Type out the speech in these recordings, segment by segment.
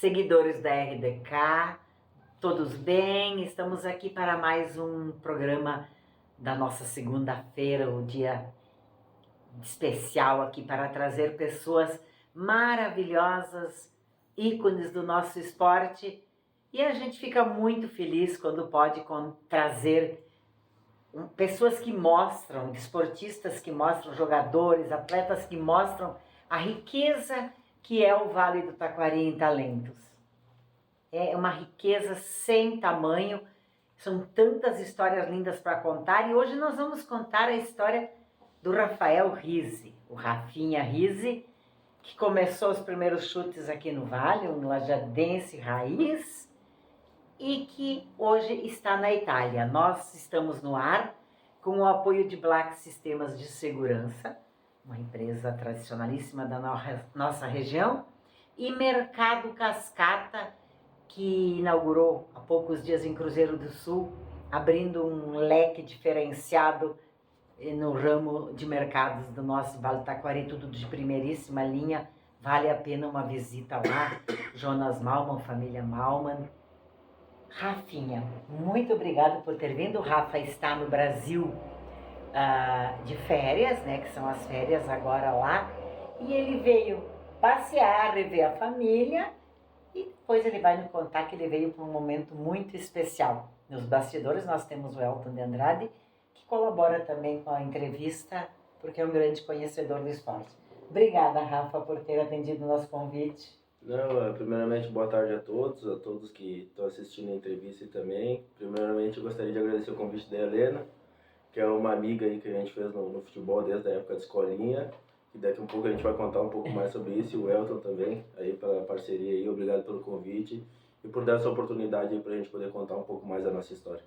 Seguidores da RDK, todos bem? Estamos aqui para mais um programa da nossa segunda-feira, um dia especial aqui para trazer pessoas maravilhosas, ícones do nosso esporte, e a gente fica muito feliz quando pode trazer pessoas que mostram, desportistas que mostram, jogadores, atletas que mostram a riqueza que é o Vale do Taquari em talentos. É uma riqueza sem tamanho, são tantas histórias lindas para contar, e hoje nós vamos contar a história do Rafael Rizzi, o Rafinha Rizzi, que começou os primeiros chutes aqui no Vale, um lajadense raiz, e que hoje está na Itália. Nós estamos no ar com o apoio de Black Sistemas de Segurança, uma empresa tradicionalíssima da nossa região, e Mercado Cascata, que inaugurou há poucos dias em Cruzeiro do Sul, abrindo um leque diferenciado no ramo de mercados do nosso Vale do Taquari, tudo de primeiríssima linha. Vale a pena uma visita lá. Jonas Malman, família Malman. Rafinha, muito obrigado por ter vindo. O Rafa está no Brasil de férias, né, que são as férias agora lá, e ele veio passear, rever a família, e depois ele vai nos contar que ele veio para um momento muito especial. Nos bastidores nós temos o Elton de Andrade, que colabora também com a entrevista, porque é um grande conhecedor do esporte. Obrigada, Rafa, por ter atendido o nosso convite. Não, primeiramente, boa tarde a todos que estão assistindo a entrevista e também. Primeiramente, eu gostaria de agradecer o convite da Helena, que é uma amiga aí que a gente fez no futebol desde a época de escolinha, e daqui a pouco a gente vai contar um pouco mais sobre isso, e o Elton também, aí pela parceria aí, obrigado pelo convite e por dar essa oportunidade aí pra gente poder contar um pouco mais da nossa história.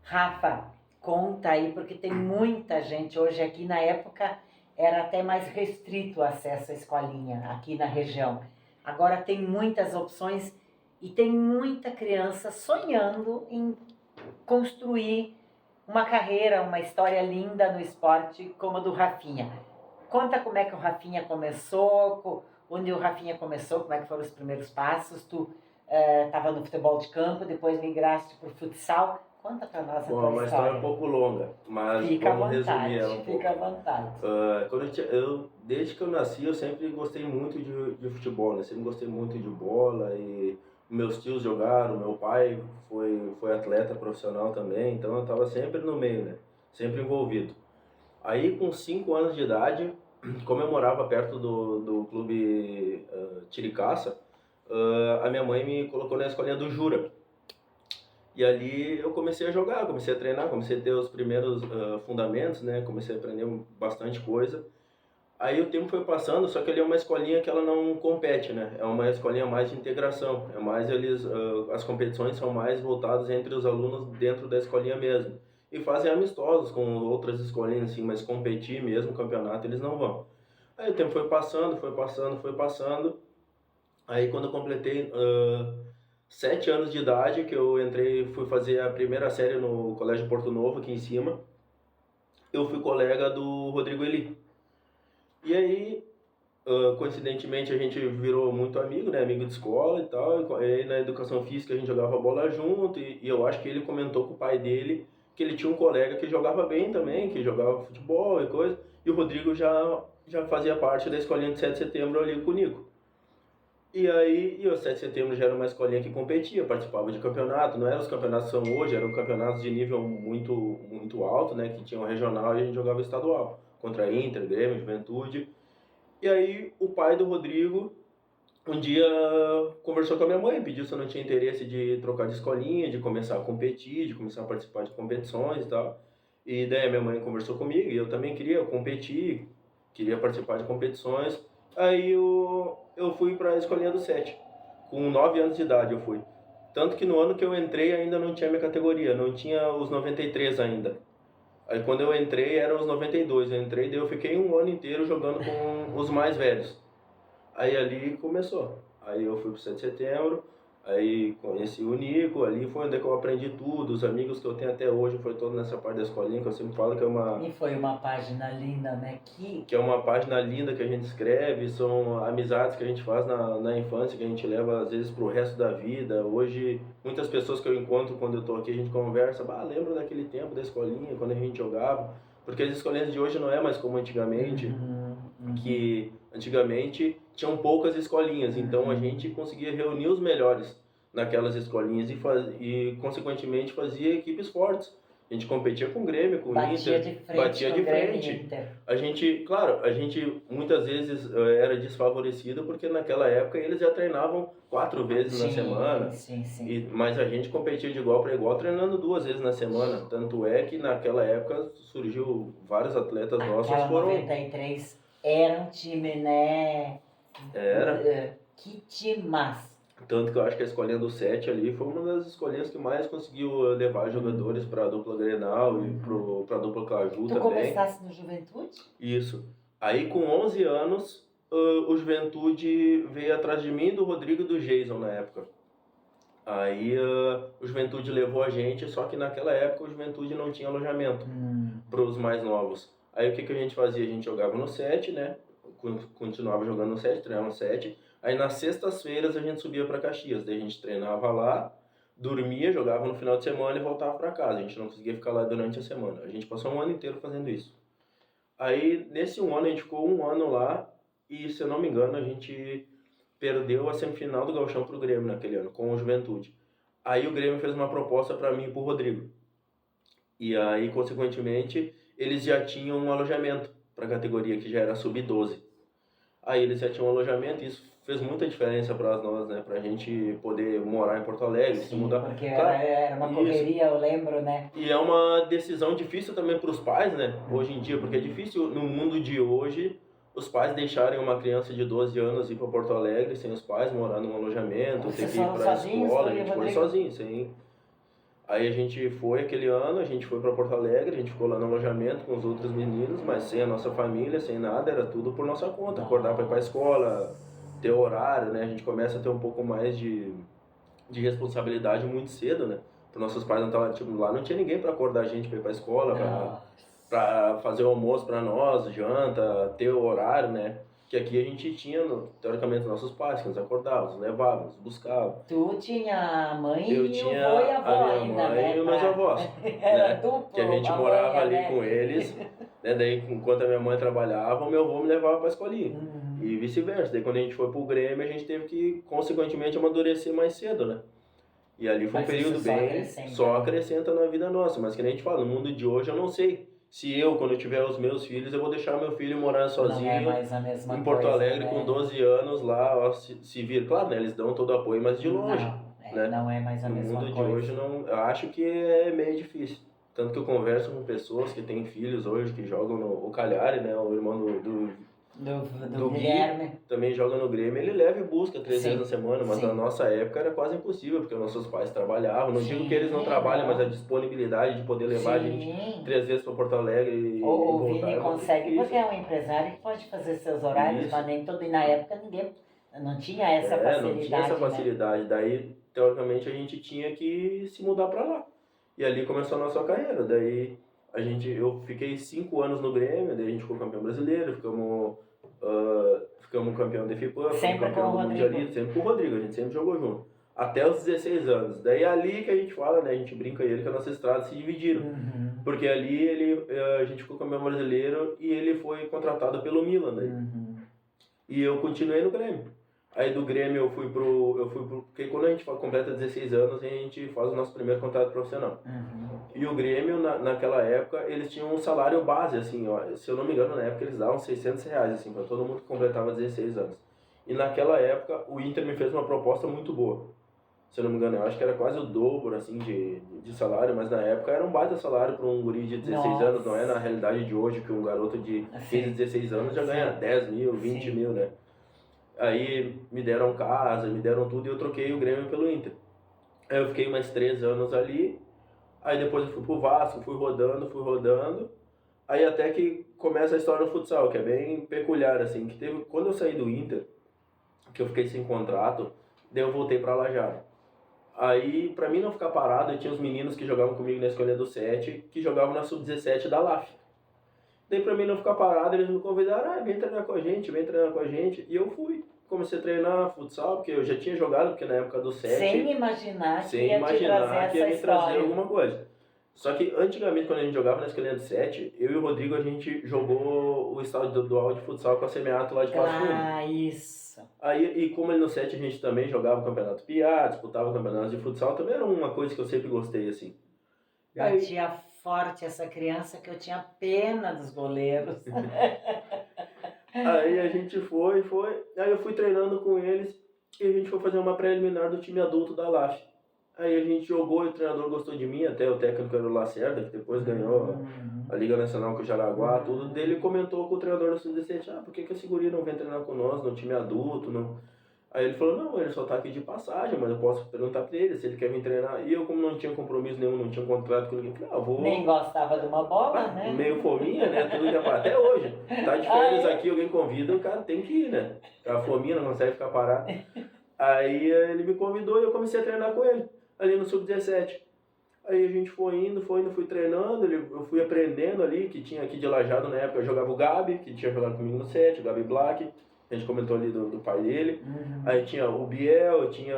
Rafa, conta aí, porque tem muita gente hoje aqui. Na época era até mais restrito o acesso à escolinha aqui na região. Agora tem muitas opções e tem muita criança sonhando em construir uma carreira, uma história linda no esporte como a do Rafinha. Conta como é que o Rafinha começou, onde o Rafinha começou, como é que foram os primeiros passos. Tu estava no futebol de campo, depois migraste para o futsal. Conta para nós a tua uma história um pouco longa, mas vamos resumir ela um pouco. Fica à vontade. Desde que eu nasci, eu sempre gostei muito de futebol, né? Sempre gostei muito de bola, e meus tios jogaram, meu pai foi atleta profissional também, então eu estava sempre no meio, né? Sempre envolvido. Aí, com 5 anos de idade, como eu morava perto do clube Tiricaça, a minha mãe me colocou na escolinha do Jura. E ali eu comecei a jogar, comecei a treinar, comecei a ter os primeiros fundamentos, né? Comecei a aprender bastante coisa. Aí o tempo foi passando, só que ali é uma escolinha que ela não compete, né? É uma escolinha mais de integração. É mais as competições são mais voltadas entre os alunos dentro da escolinha mesmo. E fazem amistosos com outras escolinhas, assim, mas competir mesmo, campeonato, eles não vão. Aí o tempo foi passando, foi passando, foi passando. Aí quando eu completei 7 anos de idade, que eu fui fazer a primeira série no Colégio Porto Novo, aqui em cima, eu fui colega do Rodrigo Eli. E aí, coincidentemente, a gente virou muito amigo, né? Amigo de escola e tal. E aí, na educação física a gente jogava bola junto, e eu acho que ele comentou com o pai dele que ele tinha um colega que jogava bem também, que jogava futebol e coisa, e o Rodrigo já fazia parte da escolinha de 7 de setembro ali com o Nico. E aí, o 7 de setembro já era uma escolinha que competia, participava de campeonato, não eram os campeonatos que são hoje, eram campeonatos de nível muito, muito alto, né, que tinham regional e a gente jogava estadual, contra Inter, Grêmio, Juventude. E aí, o pai do Rodrigo, um dia conversou com a minha mãe, pediu se eu não tinha interesse de trocar de escolinha, de começar a competir, de começar a participar de competições e tal. E daí a minha mãe conversou comigo, e eu também queria competir, queria participar de competições. Aí eu fui para a escolinha do 7, com 9 anos de idade eu fui. Tanto que no ano que eu entrei ainda não tinha minha categoria, não tinha os 93 ainda. Aí quando eu entrei eram os 92, eu entrei, daí eu fiquei um ano inteiro jogando com os mais velhos. Aí ali começou. Aí eu fui pro 7 de setembro, Aí conheci o Nico, ali foi onde que eu aprendi tudo, os amigos que eu tenho até hoje foi todo nessa parte da escolinha, que eu sempre falo que é uma... E foi uma página linda, né? Que é uma página linda que a gente escreve, são amizades que a gente faz na infância, que a gente leva às vezes pro resto da vida. Hoje, muitas pessoas que eu encontro quando eu tô aqui, a gente conversa, lembra daquele tempo da escolinha, quando a gente jogava, porque as escolinhas de hoje não é mais como antigamente, que antigamente tinham poucas escolinhas, então a gente conseguia reunir os melhores naquelas escolinhas e consequentemente fazia equipes fortes. A gente competia com o Grêmio, com o Inter, batia de frente. A gente, claro, a gente muitas vezes era desfavorecido porque naquela época eles já treinavam 4 vezes na semana. Sim. Mas a gente competia de igual para igual treinando 2 vezes na semana. Tanto é que naquela época surgiu vários atletas nossos Aquela foram 93 era um time, né? Era. Que timaço. Tanto que eu acho que a escolinha do 7 ali foi uma das escolinhas que mais conseguiu levar jogadores para a dupla Grenal e para a dupla Caju também. Tu começaste no Juventude? Isso. Aí com 11 anos, o Juventude veio atrás de mim, do Rodrigo e do Jason na época. Aí o Juventude levou a gente, só que naquela época o Juventude não tinha alojamento para os mais novos. Aí o que a gente fazia? A gente jogava no 7, né? Continuava jogando no 7, treinava no 7. Aí nas sextas-feiras a gente subia para Caxias, daí a gente treinava lá, dormia, jogava no final de semana e voltava para casa. A gente não conseguia ficar lá durante a semana. A gente passou um ano inteiro fazendo isso. Aí nesse um ano a gente ficou um ano lá e, se eu não me engano, a gente perdeu a semifinal do Gauchão pro Grêmio naquele ano, com o Juventude. Aí o Grêmio fez uma proposta para mim e pro Rodrigo. E aí, consequentemente, eles já tinham um alojamento para a categoria, que já era sub-12. Aí eles já tinham um alojamento e isso fez muita diferença para nós, né? Pra gente poder morar em Porto Alegre, se mudar. Porque era uma correria, eu lembro, né? E é uma decisão difícil também para os pais, né? Hoje em dia, porque é difícil no mundo de hoje os pais deixarem uma criança de 12 anos ir para Porto Alegre sem os pais, morar num alojamento, ter que ir para a escola, a gente foi sozinho, sem... Aí a gente foi aquele ano, a gente foi para Porto Alegre, a gente ficou lá no alojamento com os outros meninos, mas sem a nossa família, sem nada, era tudo por nossa conta. Acordar para ir para a escola, ter horário, né? A gente começa a ter um pouco mais de responsabilidade muito cedo, né? Para nossos pais não estavam, tipo, lá não tinha ninguém para acordar a gente para ir para a escola, para fazer o almoço para nós, janta, ter o horário, né? Que aqui a gente tinha, teoricamente, nossos pais que nos acordavam, nos levavam, nos buscavam. Tu tinha a mãe eu e tinha o avô e a avó a minha ainda, mãe né? e os meus avós. Era né? duplo, que a gente a morava mãe, ali né? com eles, né? Daí, enquanto a minha mãe trabalhava, o meu avô me levava para a escolinha. E vice-versa. Daí, quando a gente foi pro Grêmio, a gente teve que, consequentemente, amadurecer mais cedo, né? E ali foi um período bem... Só acrescenta na vida nossa. Mas que nem a gente fala, no mundo de hoje, eu não sei se eu, quando eu tiver os meus filhos, eu vou deixar meu filho morar sozinho. Não é mais a mesma em Porto coisa, Alegre, né? com 12 anos lá, ó, se vir. Claro, né? Eles dão todo o apoio, mas de longe. Né? Não é mais a mesma coisa. No mundo de hoje, não, eu acho que é meio difícil. Tanto que eu converso com pessoas que têm filhos hoje, que jogam no Cagliari, né? O irmão do Guilherme. Gui, também joga no Grêmio. Ele leva e busca 3 vezes na semana, mas na nossa época era quase impossível, porque nossos pais trabalhavam. Não digo que eles não trabalham, mas a disponibilidade de poder levar a gente 3 vezes para Porto Alegre e o voltar. Vini consegue, porque é um empresário que pode fazer seus horários, mas nem todo. E na época ninguém não tinha essa facilidade. Não tinha essa facilidade. Né? Daí, teoricamente, a gente tinha que se mudar para lá. E ali começou a nossa carreira. Daí eu fiquei 5 anos no Grêmio, daí a gente ficou campeão brasileiro, ficamos campeão da FIPAM, ficamos campeão do Mundialista, sempre com o Rodrigo, a gente sempre jogou junto. Até os 16 anos. Daí é ali que a gente fala, né? A gente brinca ele que as nossas estradas se dividiram. Porque ali a gente ficou campeão brasileiro e ele foi contratado pelo Milan. Daí. E eu continuei no Grêmio. Aí do Grêmio eu fui pro... Porque quando a gente completa 16 anos, a gente faz o nosso primeiro contrato profissional. E o Grêmio, naquela época, eles tinham um salário base, assim, ó, se eu não me engano, na época eles davam R$600, assim, para todo mundo que completava 16 anos. E naquela época, o Inter me fez uma proposta muito boa. Se eu não me engano, eu acho que era quase o dobro, assim, de salário, mas na época era um baita salário para um guri de 16 anos, não é na realidade de hoje, que um garoto de 15, 16 anos já ganha 10 mil, 20 mil, né? Aí me deram casa, me deram tudo e eu troquei o Grêmio pelo Inter. Aí eu fiquei mais 3 anos ali, aí depois eu fui pro Vasco, fui rodando. Aí até que começa a história do futsal, que é bem peculiar, assim, quando eu saí do Inter, que eu fiquei sem contrato, daí eu voltei pra Lajado. Aí, pra mim não ficar parado, eu tinha os meninos que jogavam comigo na escolinha do 7, que jogavam na sub-17 da LAF. Daí pra mim não ficar parado, eles me convidaram, vem treinar com a gente, vem treinar com a gente. E eu fui. Comecei a treinar futsal, porque eu já tinha jogado, porque na época do 7... Sem imaginar que sem ia te trazer imaginar que ia essa me trazer história. alguma coisa. Só que antigamente, quando a gente jogava na escolinha do 7, eu e o Rodrigo, a gente jogou o estadual de futsal com a Semeato lá de Passo Fundo. Ah, isso. Aí, e como ali no 7 a gente também jogava o campeonato PIA, disputava o campeonato de futsal, também era uma coisa que eu sempre gostei, assim. Batia forte essa criança que eu tinha pena dos goleiros. Aí a gente foi, aí eu fui treinando com eles e a gente foi fazer uma preliminar do time adulto da LAF. Aí a gente jogou e o treinador gostou de mim, até o técnico era o Lacerda, que depois ganhou a Liga Nacional com o Jaraguá, tudo. Dele comentou com o treinador do Sub-17, por que esse guri não vem treinar com nós no time adulto? Não? Aí ele falou, não, ele só tá aqui de passagem, mas eu posso perguntar pra ele se ele quer vir treinar. E eu, como não tinha compromisso nenhum, não tinha contrato com ninguém, falei, vou... Nem gostava de uma bola, né? Meio fominha, né? Tudo que até hoje. Tá de férias aqui, alguém convida, o cara tem que ir, né? A fominha não consegue ficar parado. Aí ele me convidou e eu comecei a treinar com ele, ali no Sub-17. Aí a gente foi indo, fui treinando, eu fui aprendendo ali, que tinha aqui de Lajado na época, eu jogava o Gabi, que tinha jogado comigo no 7, o Gabi Black, a gente comentou ali do pai dele. Aí tinha o Biel, tinha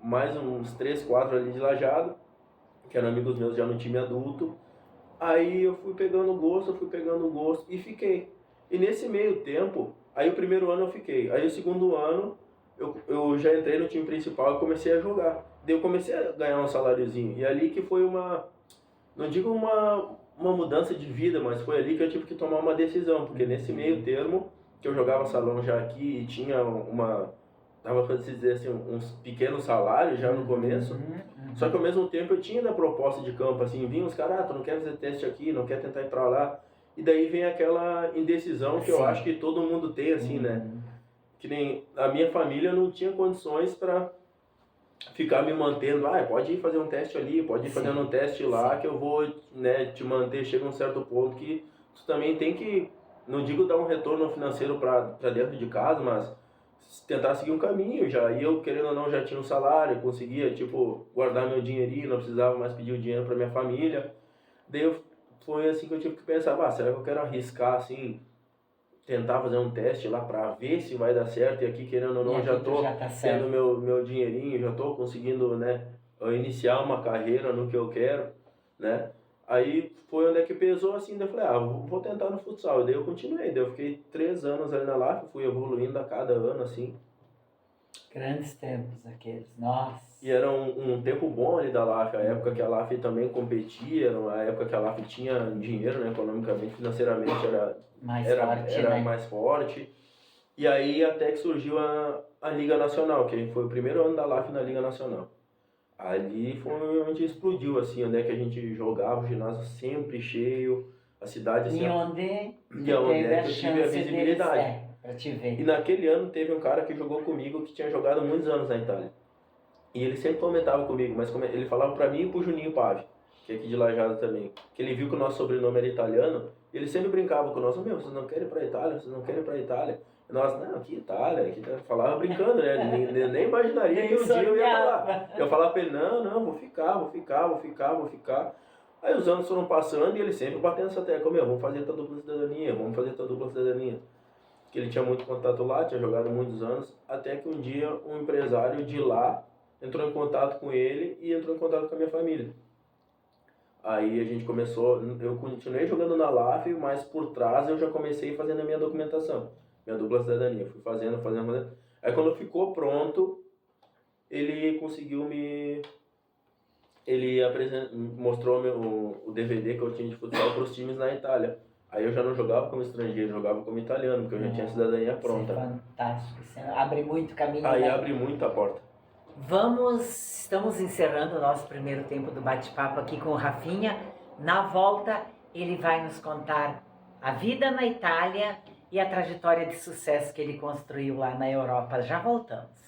mais uns 3, 4 ali de Lajado, que eram amigos meus já no time adulto. Aí eu fui pegando gosto e fiquei. E nesse meio tempo, aí o primeiro ano eu fiquei, aí o segundo ano eu já entrei no time principal e comecei a jogar. Daí eu comecei a ganhar um saláriozinho. E ali que foi não digo uma mudança de vida, mas foi ali que eu tive que tomar uma decisão. Porque nesse meio termo, que eu jogava salão já aqui e tinha dava pra dizer assim, uns pequenos salários já no começo. Só que ao mesmo tempo eu tinha da proposta de campo, assim, vinha os caras, tu não quer fazer teste aqui, não quer tentar ir pra lá. E daí vem aquela indecisão que eu acho que todo mundo tem, assim, né? Que nem a minha família não tinha condições para ficar me mantendo, pode ir fazer um teste ali, pode ir fazendo um teste lá, que eu vou, né, te manter. Chega um certo ponto que tu também tem que, não digo dar um retorno financeiro para dentro de casa, mas tentar seguir um caminho já. E eu, querendo ou não, já tinha um salário, conseguia, tipo, guardar meu dinheirinho, não precisava mais pedir o dinheiro para minha família. Daí foi assim que eu tive que pensar, será que eu quero arriscar, assim, tentar fazer um teste lá para ver se vai dar certo, e aqui, querendo ou não, já tô tendo meu dinheirinho, já tô conseguindo, né, iniciar uma carreira no que eu quero, né? Aí foi onde é que pesou, assim, daí eu falei, vou tentar no futsal. E daí eu continuei, daí eu fiquei 3 anos ali na LAF, fui evoluindo a cada ano, assim. Grandes tempos aqueles, nossa. E era um tempo bom ali da LAF, a época que a LAF também competia, a época que a LAF tinha dinheiro, né, economicamente, financeiramente era mais forte. E aí até que surgiu a Liga Nacional, que foi o primeiro ano da LAF na Liga Nacional. Ali foi onde explodiu, assim, onde é que a gente jogava, o ginásio sempre cheio, a cidade assim... E onde é que eu tive a visibilidade. Pra te ver. E naquele ano teve um cara que jogou comigo, que tinha jogado muitos anos na Itália. E ele sempre comentava comigo, mas ele falava pra mim e pro Juninho Pave, que é aqui de Lajado também, que ele viu que o nosso sobrenome era italiano, e ele sempre brincava com nós, vocês não querem ir pra Itália, vocês não querem ir pra Itália. E nós, não, que Itália, falava brincando, né, nem imaginaria que um dia eu ia falar. Eu falava pra ele, não, vou ficar. Aí os anos foram passando e ele sempre batendo essa tecla, vamos fazer tua dupla cidadania. Que ele tinha muito contato lá, tinha jogado muitos anos, até que um dia um empresário de lá entrou em contato com ele e entrou em contato com a minha família. Aí a gente começou, eu continuei jogando na LAF, mas por trás eu já comecei fazendo a minha documentação, minha dupla cidadania. Fui fazendo. Aí quando ficou pronto, ele conseguiu ele mostrou o DVD que eu tinha de futsal para os times na Itália. Aí eu já não jogava como estrangeiro, jogava como italiano, porque eu já tinha a cidadania pronta. Isso é fantástico, isso abre muito caminho. Aí abre muita porta. Estamos encerrando o nosso primeiro tempo do bate-papo aqui com o Rafinha. Na volta, ele vai nos contar a vida na Itália e a trajetória de sucesso que ele construiu lá na Europa. Já voltamos.